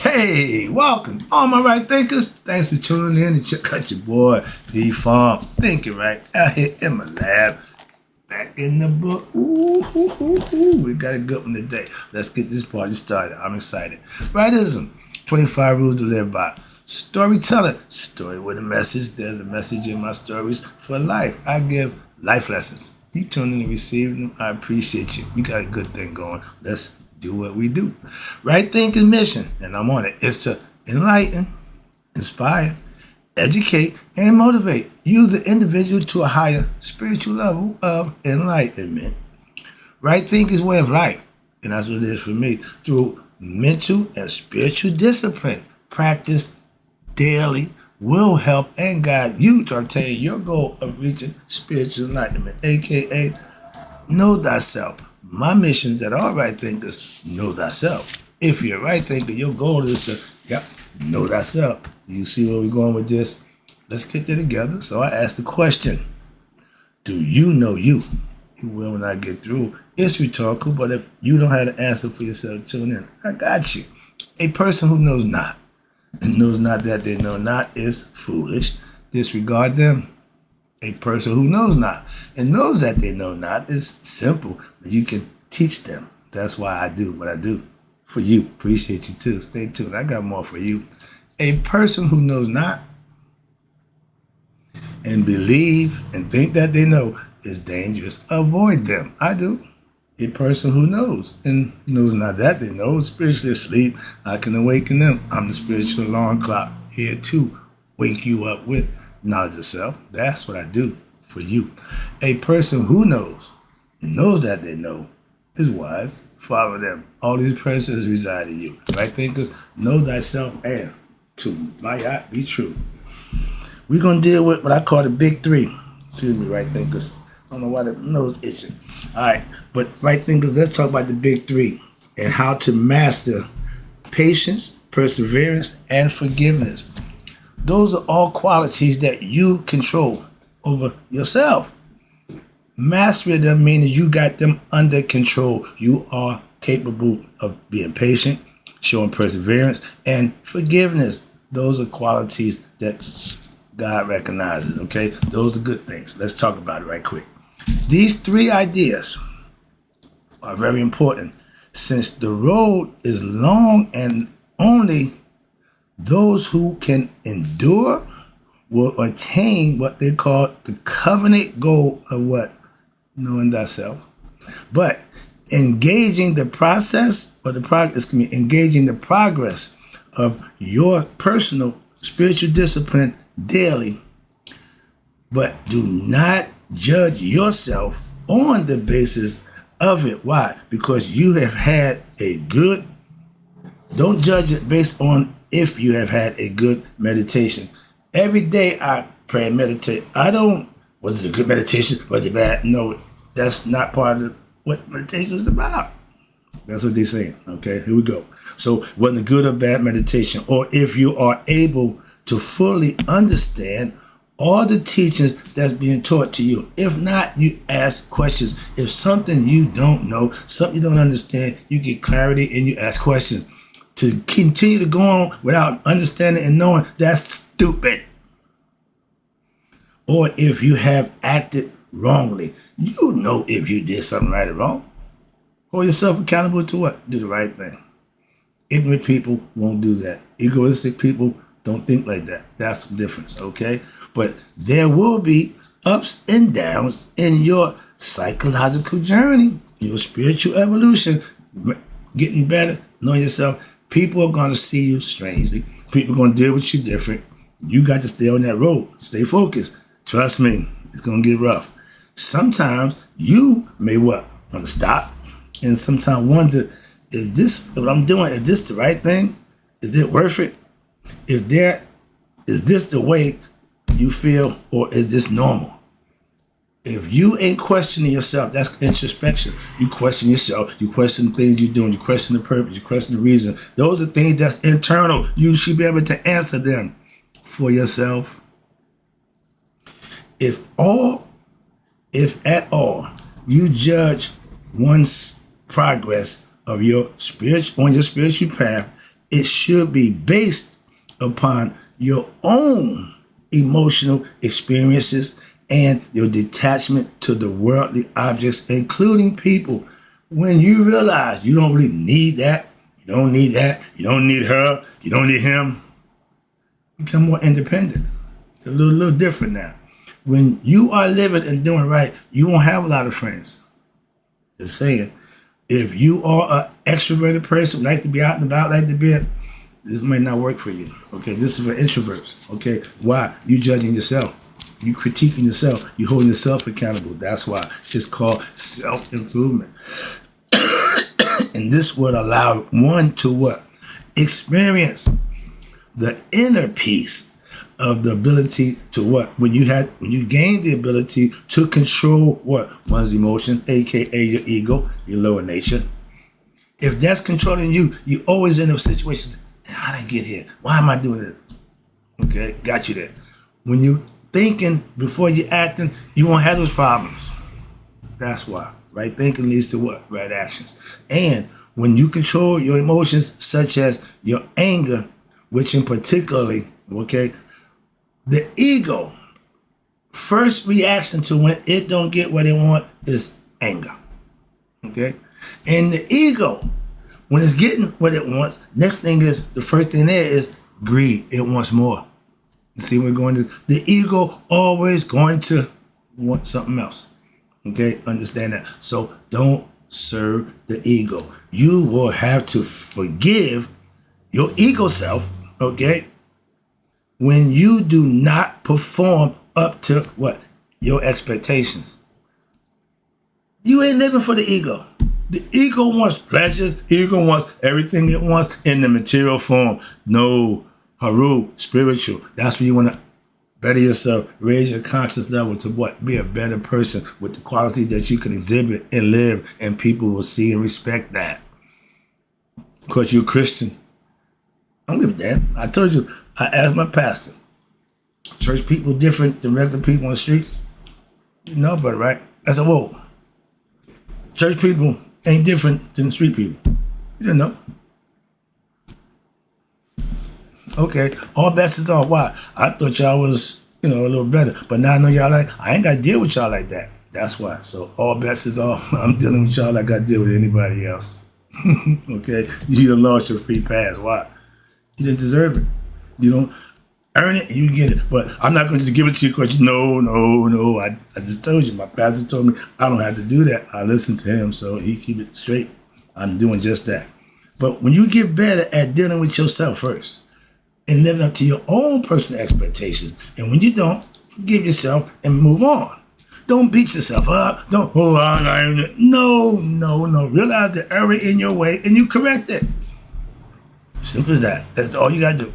Hey, welcome, all my right thinkers. Thanks for tuning in and check out your boy, D-Farm. Thinking right out here in my lab. Back in the book. We got a good one today. Let's get this party started. I'm excited. Rightism, 25 rules to live by. Storytelling, story with a message. There's a message in my stories for life. I give life lessons. You tune in and receive them. I appreciate you. We got a good thing going. Let's do what we do. Right thinking mission, and I'm on it, is to enlighten, inspire, educate, and motivate you, the individual, to a higher spiritual level of enlightenment. Right thinking is way of life, and that's what it is for me. Through mental and spiritual discipline, practice daily will help and guide you to obtain your goal of reaching spiritual enlightenment, aka know thyself. My mission is that all right thinkers know thyself. If you're a right thinker, your goal is to, know thyself. You see where we're going with this? Let's get there together. So I asked the question, do you know you? You will when I get through. It's rhetorical, but if you don't have the answer for yourself, tune in. I got you. A person who knows not, and knows not that they know not, is foolish. Disregard them. A person who knows not and knows that they know not is simple, but you can teach them. That's why I do what I do for you. Appreciate you too. Stay tuned. I got more for you. A person who knows not and believe and think that they know is dangerous. Avoid them. I do. A person who knows and knows not that they know is spiritually asleep. I can awaken them. I'm the spiritual alarm clock here to wake you up with knowledge of self. That's what I do for you. A person who knows and knows that they know is wise. Follow them. All these principles reside in you. Right thinkers, know thyself and to my heart be true. We're going to deal with what I call the big three. Excuse me, right thinkers. I don't know why the nose itching. All right, but right thinkers, let's talk about the big three and how to master patience, perseverance, and forgiveness. Those are all qualities that you control over yourself. Mastery them means you got them under control. You are capable of being patient, showing perseverance, and forgiveness. Those are qualities that God recognizes, okay? Those are good things. Let's talk about it right quick. These three ideas are very important since the road is long and only those who can endure will attain what they call the covenant goal of what? Knowing thyself. But engaging the process or engaging the progress of your personal spiritual discipline daily, but do not judge yourself on the basis of it. Why? Because you have had a good, don't judge it based on if you have had a good meditation. Every day I pray and meditate. Was it a good meditation? Was it bad? No, that's not part of what meditation is about. That's what they're saying. Okay, here we go. So whether good or bad meditation, or if you are able to fully understand all the teachings that's being taught to you. If not, you ask questions. If something you don't know, something you don't understand, you get clarity and you ask questions. To continue to go on without understanding and knowing, that's stupid. Or if you have acted wrongly, you know if you did something right or wrong. Hold yourself accountable to what? Do the right thing. Ignorant people won't do that. Egoistic people don't think like that. That's the difference, okay? But there will be ups and downs in your psychological journey, your spiritual evolution, getting better, knowing yourself. People are going to see you strangely. People are going to deal with you different. You got to stay on that road. Stay focused. Trust me, it's going to get rough. Sometimes you may want to stop and sometimes wonder if this the right thing? Is it worth it? Is this the way you feel, or is this normal? If you ain't questioning yourself, that's introspection. You question yourself, you question the things you're doing, you question the purpose, you question the reason. Those are things that's internal. You should be able to answer them for yourself. If at all, you judge one's progress of your spiritual path It should be based upon your own emotional experiences and your detachment to the worldly objects, including people. When you realize you don't really need that, you don't need that, you don't need her, you don't need him, become more independent. It's a little different now. When you are living and doing right, you won't have a lot of friends. Just saying. If you are an extroverted person, like to be out and about, like to be, this may not work for you. Okay, this is for introverts. Okay, why? You judging yourself. You critiquing yourself. You holding yourself accountable. That's why. It's just called self-improvement. And this would allow one to what? Experience the inner peace of the ability to what? When you gain the ability to control what? One's emotion, aka your ego, your lower nature. If that's controlling you, you always end up situations, how did I get here? Why am I doing it? Okay, got you there. When you thinking before you acting, you won't have those problems. That's why. Right thinking leads to what? Right actions. And when you control your emotions, such as your anger, which in particularly, okay, the ego, first reaction to when it don't get what it want is anger. Okay? And the ego, when it's getting what it wants, next thing is, the first thing there is greed. It wants more. You see, we're going to, the ego always going to want something else. Okay? Understand that. So don't serve the ego. You will have to forgive your ego self, okay, when you do not perform up to what? Your expectations. You ain't living for the ego. The ego wants pleasures. Ego wants everything it wants in the material form. No, Haru, spiritual. That's where you want to better yourself, raise your conscious level to what? Be a better person with the quality that you can exhibit and live, and people will see and respect that. Because you're a Christian. I don't give a damn. I told you, I asked my pastor, church people different than regular people on the streets? You know, but right? I said, whoa, church people ain't different than street people. You didn't know. Okay, all bets is off. Why? I thought y'all was, a little better. But now I know y'all I ain't got to deal with y'all like that. That's why. So all bets is off. I'm dealing with y'all like I deal with anybody else. Okay? You done lost your free pass. Why? You didn't deserve it. You don't earn it, you get it. But I'm not going to just give it to you because no. I just told you. My pastor told me I don't have to do that. I listen to him, so he keep it straight. I'm doing just that. But when you get better at dealing with yourself first and living up to your own personal expectations, and when you don't, forgive yourself and move on. Don't beat yourself up. No. Realize the error in your way and you correct it. Simple as that. That's all you got to do.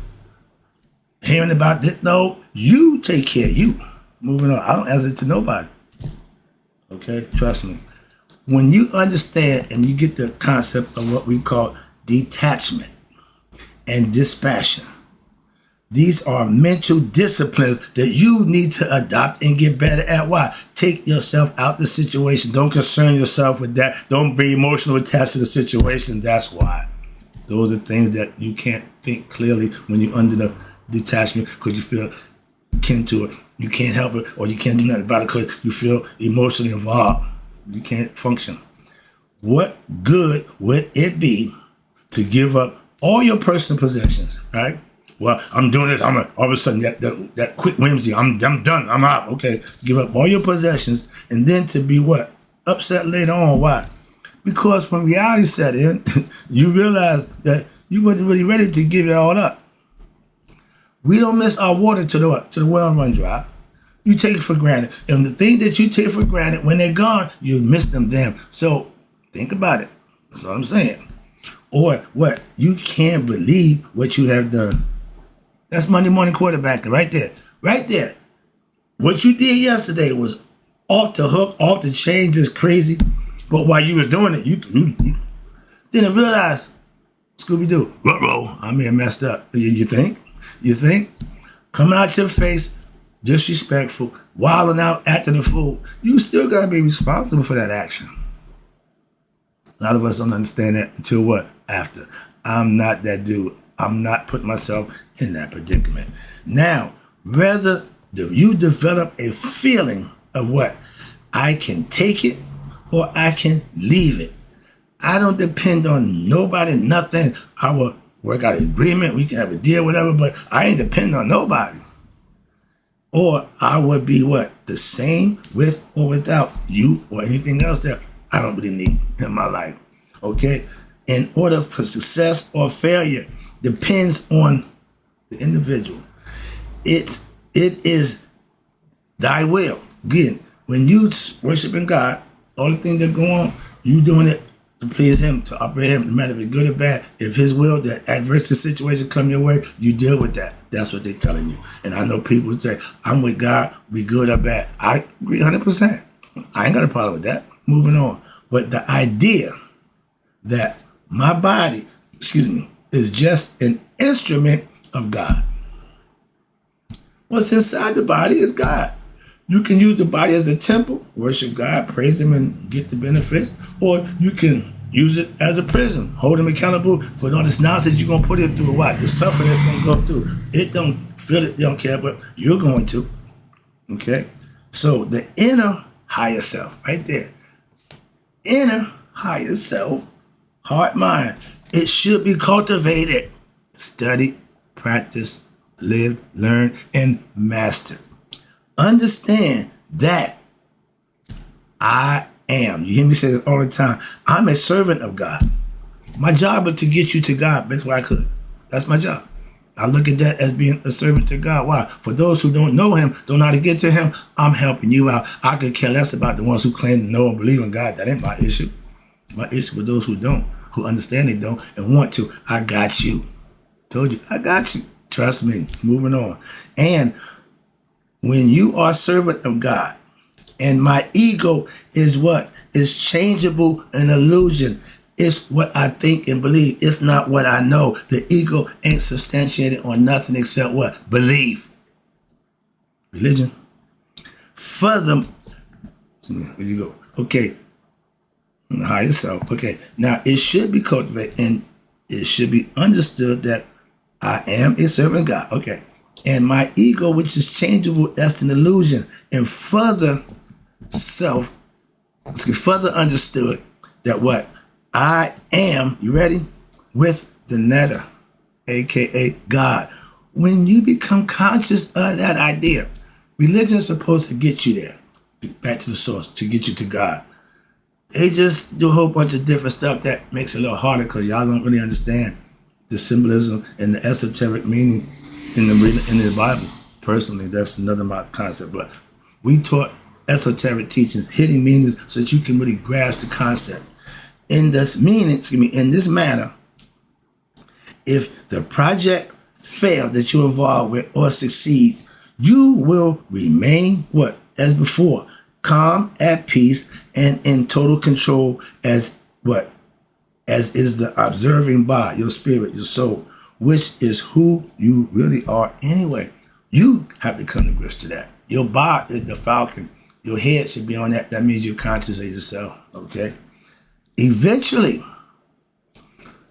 Hearing about this, no, you take care of you. Moving on. I don't answer to nobody. Okay? Trust me. When you understand and you get the concept of what we call detachment and dispassion, these are mental disciplines that you need to adopt and get better at. Why? Take yourself out the situation. Don't concern yourself with that. Don't be emotionally attached to the situation. That's why. Those are things that you can't think clearly when you're under the detachment because you feel kin to it. You can't help it or you can't do nothing about it because you feel emotionally involved. You can't function. What good would it be to give up all your personal possessions, right? Well, I'm doing this. All of a sudden, that quick whimsy. I'm done. I'm out. Okay, give up all your possessions, and then to be what? Upset later on. Why? Because when reality set in, you realize that you wasn't really ready to give it all up. We don't miss our water to the well run dry. You take it for granted, and the thing that you take for granted when they're gone, you miss them. Damn. So think about it. That's all I'm saying. Or what? You can't believe what you have done. That's Monday morning quarterbacking right there. Right there. What you did yesterday was off the hook, off the chain, just crazy. But while you was doing it, you didn't realize, Scooby-Doo, ruh-roh, I may have messed up. You think? Coming out your face, disrespectful, wilding out, acting a fool. You still got to be responsible for that action. A lot of us don't understand that until what? After. I'm not that dude. I'm not putting myself in that predicament. Now, whether you develop a feeling of what? I can take it or I can leave it. I don't depend on nobody, nothing. I will work out an agreement. We can have a deal, whatever, but I ain't depending on nobody. Or I would be what? The same with or without you or anything else that I don't really need in my life. Okay? In order for success or failure depends on the individual. It is thy will. Again, when you worshiping God, all the things that go on, you doing it to please him, to operate him, no matter if it's good or bad. If his will, that adverse situation come your way, you deal with that. That's what they're telling you. And I know people say, I'm with God, be good or bad. I agree 100%. I ain't got a problem with that. Moving on. But the idea that my body, is just an instrument of God. What's inside the body is God. You can use the body as a temple, worship God, praise him, and get the benefits. Or you can use it as a prison, hold him accountable for all this nonsense you're going to put it through. What? The suffering that's going to go through. It don't feel it, they don't care, but you're going to. Okay? So the inner higher self, right there. Inner higher self, heart, mind. It should be cultivated. Study, practice, live, learn, and master. Understand that I am. You hear me say this all the time. I'm a servant of God. My job is to get you to God best way I could. That's my job. I look at that as being a servant to God. Why? For those who don't know him, don't know how to get to him, I'm helping you out. I could care less about the ones who claim to know and believe in God. That ain't my issue. My issue with those who don't, who understand they don't and want to. I got you. Told you, I got you. Trust me. Moving on. And when you are a servant of God, and my ego is what? It's changeable, an illusion. It's what I think and believe. It's not what I know. The ego ain't substantiated on nothing except what? Belief. Religion. Further, where you go? Okay. Higher self. Okay. Now, it should be cultivated and it should be understood that I am a servant of God. Okay. And my ego, which is changeable, that's an illusion. And further understood that what? I am, you ready? With the netter, aka God. When you become conscious of that idea, religion is supposed to get you there, back to the source, to get you to God. They just do a whole bunch of different stuff that makes it a little harder because y'all don't really understand the symbolism and the esoteric meaning in the Bible. Personally, that's another my concept. But we taught esoteric teachings, hidden meanings, so that you can really grasp the concept. In this manner, if the project fails that you're involved with or succeeds, you will remain what? As before, calm, at peace, and in total control as what? As is the observing by your spirit, your soul, which is who you really are anyway. You have to come to grips to that. Your body is the falcon. Your head should be on that. That means you're conscious of yourself, okay? Eventually,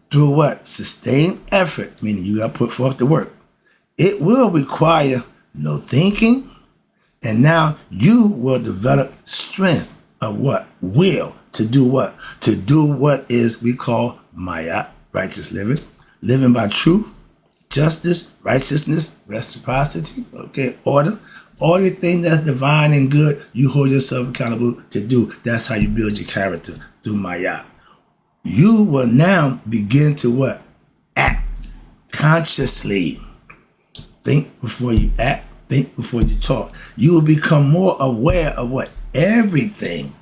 through what? Sustained effort, meaning you got to put forth the work. It will require no thinking, and now you will develop strength of what? Will to do what? To do what is we call maya, righteous living. Living by truth, justice, righteousness, reciprocity, okay, order. All the things that's divine and good, you hold yourself accountable to do. That's how you build your character, through maya. You will now begin to what? Act consciously. Think before you act, think before you talk. You will become more aware of what? Everything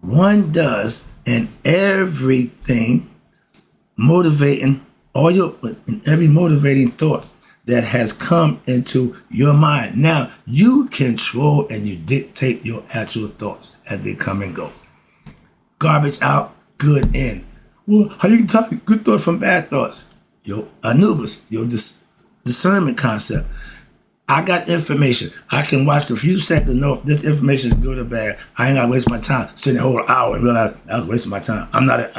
one does and everything motivating every motivating thought that has come into your mind. Now, you control and you dictate your actual thoughts as they come and go. Garbage out, good in. Well, how you tell good thought from bad thoughts? Your Anubis, your discernment concept. I got information. I can watch a few seconds and know if this information is good or bad. I ain't got to waste my time sitting a whole hour and realize I was wasting my time. I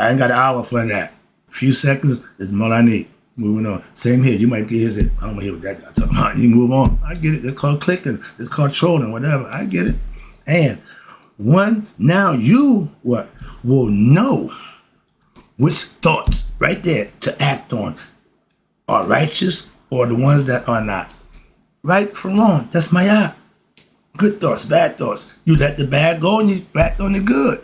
ain't got an hour for that. A few seconds is more I need. Moving on. Same here. You might get his. I don't want to hear what that guy talking about. You move on. I get it. It's called clicking. It's called trolling. Whatever. I get it. And now you will know which thoughts right there to act on are righteous or the ones that are not. Right from wrong. That's my eye. Good thoughts, bad thoughts. You let the bad go and you act on the good.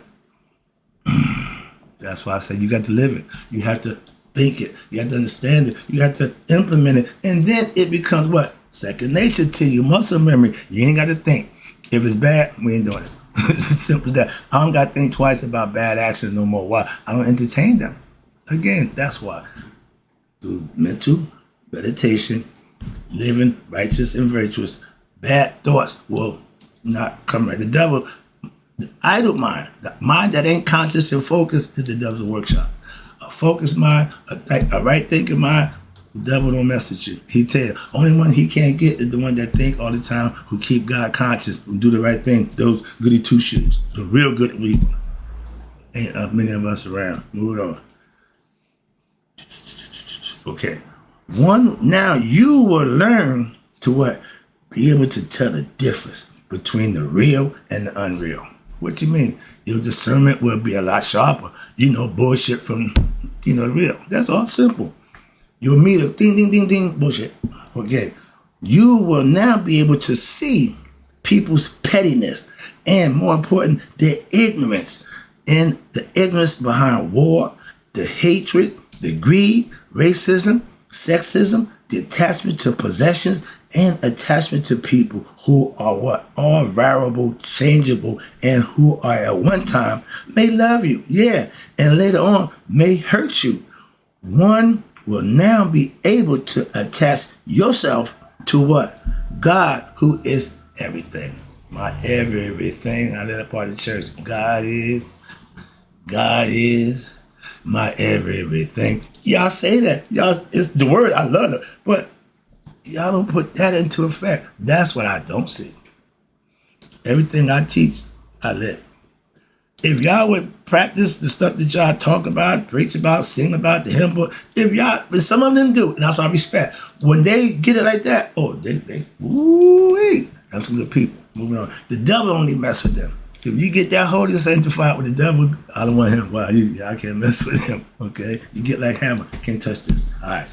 That's why I say you got to live it. You have to think it. You have to understand it. You have to implement it. And then it becomes what? Second nature to you, muscle memory. You ain't got to think. If it's bad, we ain't doing it. It's simple as that. I don't got to think twice about bad actions no more. Why? I don't entertain them. Again, that's why. Through mental meditation, living righteous and virtuous, bad thoughts will not come right. The devil, the idle mind, the mind that ain't conscious and focused is the devil's workshop. A focused mind, a right thinking mind, the devil don't mess with you. He tell you, only one he can't get is the one that think all the time, who keep God conscious, who do the right thing. Those goody two shoes, the real good people. Ain't many of us around. Move it on. Okay. Now you will learn to what? Be able to tell the difference between the real and the unreal. What you mean? Your discernment will be a lot sharper. You know bullshit from, the real. That's all simple. You'll meet a ding, ding, ding, ding, bullshit. Okay. You will now be able to see people's pettiness and, more important, their ignorance. And the ignorance behind war, the hatred, the greed, racism, sexism, the attachment to possessions, and attachment to people who are what? All variable, changeable, and who are at one time may love you, yeah, and later on may hurt you. One will now be able to attach yourself to what? God, who is everything. My everything. I let a part of the church. God is my everything. Y'all say that. Y'all, it's the word. I love it. But y'all don't put that into effect. That's what I don't see. Everything I teach, I live. If y'all would practice the stuff that y'all talk about, preach about, sing about, the hymn book, but some of them do, and that's what I respect. When they get it like that, woo-wee. Them some good people. Moving on. The devil only mess with them. So if you get that holy and sanctified with the devil, I don't want him. Wow, I can't mess with him. Okay? You get like hammer. Can't touch this. All right.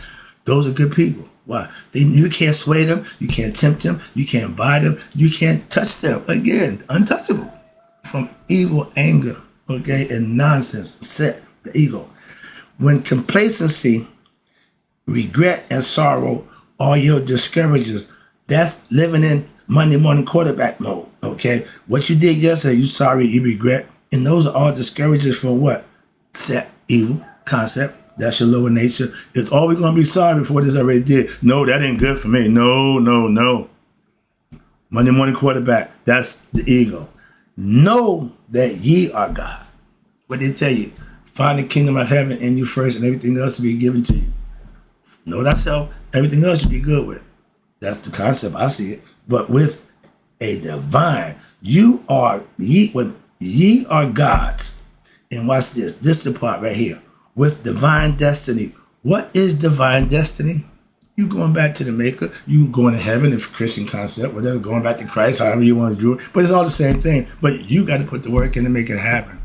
Those are good people. Why? You can't sway them. You can't tempt them. You can't buy them. You can't touch them. Again, untouchable. From evil, anger, okay, and nonsense, set, the ego. When complacency, regret, and sorrow are your discouragers, that's living in Monday morning quarterback mode, okay? What you did yesterday, you sorry, you regret, and those are all discouragers for what? Set, evil, concept. That's your lower nature. It's always going to be sorry for what this already did. No, that ain't good for me. No. Monday morning quarterback, that's the ego. Know that ye are God. What they tell you? Find the kingdom of heaven in you first and everything else will be given to you. Know thyself, everything else you'll be good with. That's the concept. I see it. But with a divine, when ye are gods. And watch this. This is the part right here. With divine destiny. What is divine destiny? You going back to the maker. You going to heaven, if Christian concept, whatever, going back to Christ, however you want to do it. But it's all the same thing. But you got to put the work in to make it happen.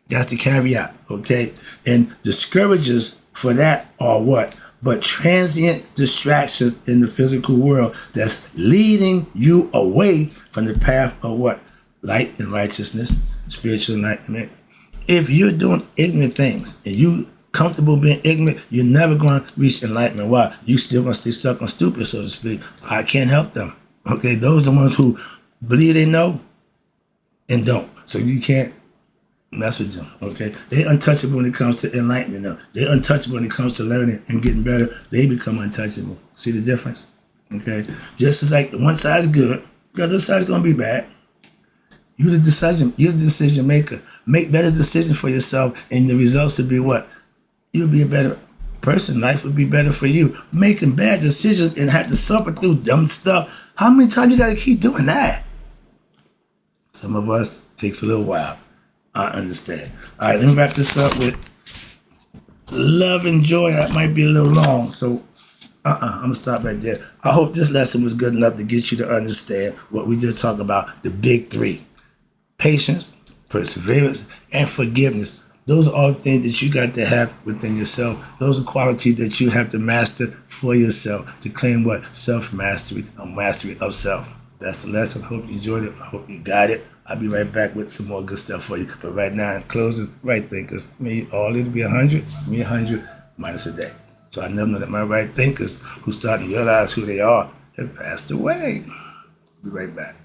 That's the caveat, okay? And discourages for that are what? But transient distractions in the physical world that's leading you away from the path of what? Light and righteousness, spiritual enlightenment. If you're doing ignorant things and you comfortable being ignorant, you're never going to reach enlightenment. Why? You still going to stay stuck on stupid, so to speak. I can't help them. Okay, those are the ones who believe they know and don't. So you can't mess with them. Okay, they're untouchable when it comes to enlightening them. They're untouchable when it comes to learning and getting better. They become untouchable. See the difference? Okay, just as like one side's good, the other side's going to be bad. You're the decision maker. Make better decisions for yourself, and the results will be what? You'll be a better person. Life would be better for you. Making bad decisions and have to suffer through dumb stuff. How many times you got to keep doing that? Some of us takes a little while. I understand. All right, let me wrap this up with love and joy. That might be a little long, so I'm gonna stop right there. I hope this lesson was good enough to get you to understand what we just talked about, the big three: patience, perseverance, and forgiveness. Those are all things that you got to have within yourself. Those are qualities that you have to master for yourself to claim what? Self-mastery, a mastery of self. That's the lesson. Hope you enjoyed it. I hope you got it. I'll be right back with some more good stuff for you. But right now, in closing, right thinkers, me, all it'll be 100, me 100 minus a day. So I never know that my right thinkers who start to realize who they are have passed away. Be right back.